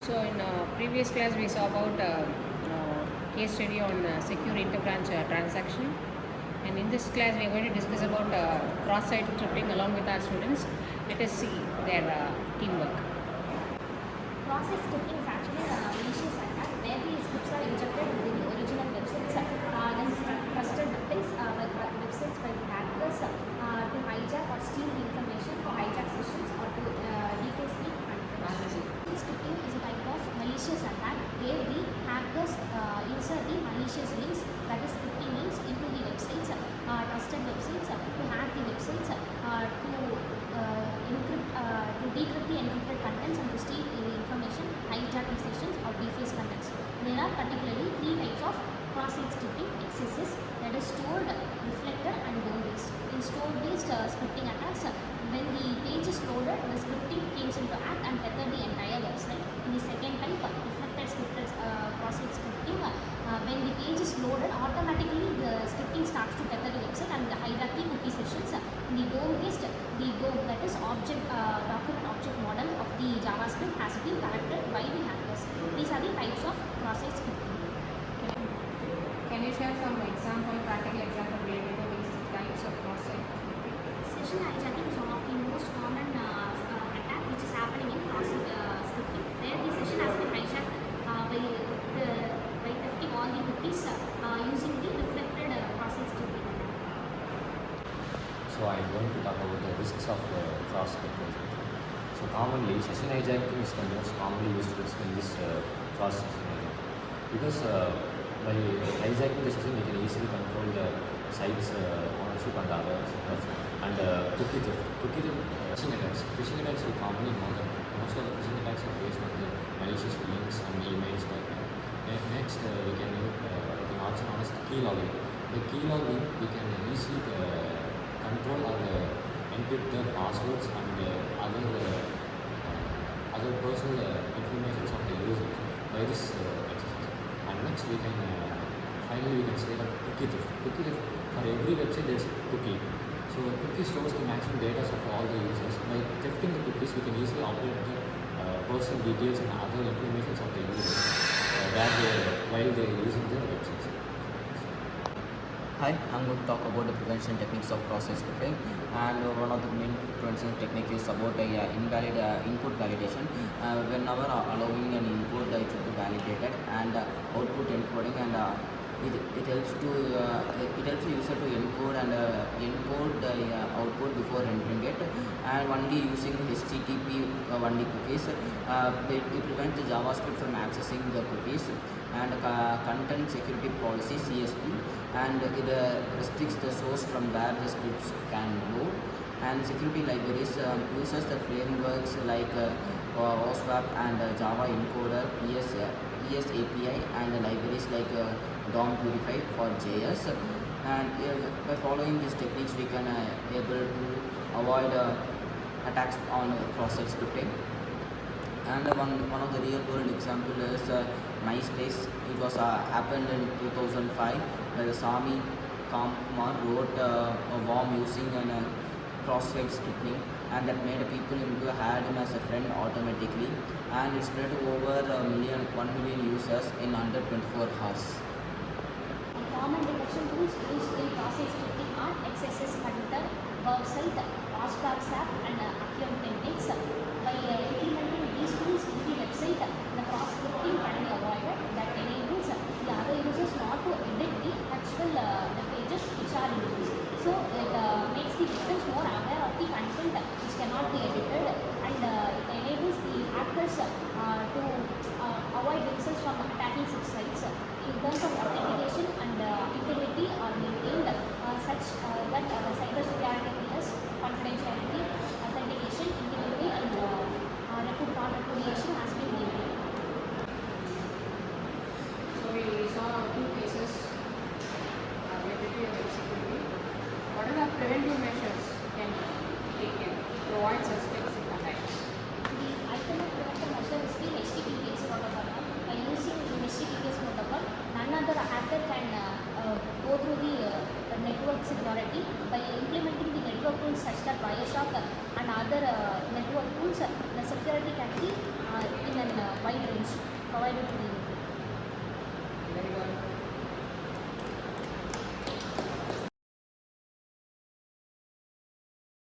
So in previous class we saw about case study on secure interbranch transaction, and in this class we are going to discuss about cross-site scripting along with our students. Let us see their teamwork. Cross-site scripting is actually a malicious attack where the scripts are injected within the original websites. This is trusted websites by the hackers to hijack or steal the information, to hijack sessions, or to deface the content. Scripting is a type of malicious attack where the hackers insert the malicious links, that is scripting links, into the websites, trusted websites, to hack the websites, to decrypt the encrypted contents and to steal the information, hijack the sessions, or deface contents. There are particularly three types of cross-site scripting accesses, that is stored, reflected, and DOM-based. In store-based scripting attacks, when the page is loaded, the scripting comes into act and tether the entire website. In the second type, reflected scripted cross-site scripting, when the page is loaded, automatically the scripting starts to tether the website and hijack the cookie sessions. In the DOM-based, the DOM, that is document object model of the JavaScript, has been corrected by the hackers. These are the types of cross-site scripting. Can you share some practical example related to these types of cross-site scripting? Session hijacking is one of the most common attack which is happening in cross-site scripting, where the session has been hijacked by thefting all the cookies using the reflected cross-site scripting. So I'm going to talk about the risks of cross-scripting. So commonly, session hijacking is the most commonly used risk in this cross-session hijacking, because by hijacking the session, we can easily control the site's ownership and others, and cookie theft. Phishing attacks we commonly know that most of the phishing attacks are based on the malicious links and emails like that. And next, we can also known as the key logging. The key logging, we can easily control or encrypt the passwords and other personal information of the users by this exercise. And next, we can finally we can say that cookie theft. Cookie theft, for every website there is a cookie. So cookie stores the maximum data of all the users. By thefting the cookies, we can easily update the personal details and other information of the users while they are using the websites. Hi, I'm going to talk about the prevention techniques of cross-site scripting, and one of the main prevention techniques is about invalid input validation. Whenever allowing an input, it should be validated, and output encoding, and it helps to it helps the user to encode and encode the output before entering it, and only using HTTP only cookies. It prevents the JavaScript from accessing the cookies, and content security policy (CSP), and it restricts the source from where the scripts can load. And security libraries uses the frameworks like OSWAP and Java encoder, ES API, and libraries like DOM Purify for JS. And by following these techniques, we can able to avoid attacks on cross-site scripting. And one of the real world example is MySpace. It was happened in 2005, where the Sami Kamkumar wrote a worm using a cross-site scripting, and that made people into add him as a friend automatically, and it spread to over 1 million users in under 24 hours. Common detection tools used in cross-site scripting are XSS Hunter, Crosssite, Oswap, and Acquient techniques. By implementing these tools in the website, the cross-scripting can be avoided. That enables the other users not to edit the actual the pages which are used. So it makes the victims more aware of the content which cannot be edited, and it enables the hackers to avoid themselves from attacking such sites. In terms of authentication and integrity are maintained such that the cybersecurity pillars, confidentiality, authentication, integrity, and non-repudiation has been maintained. So we saw two cases related to web security. What are the preventive measures you can take to avoid such attacks? The ultimate preventive measure is the HTTPS protocol. By using the HTTPS protocol, none other hacker can go through the network security. By implementing the network tools such that Wireshark and other network tools, the security can be in a wide range. provided to the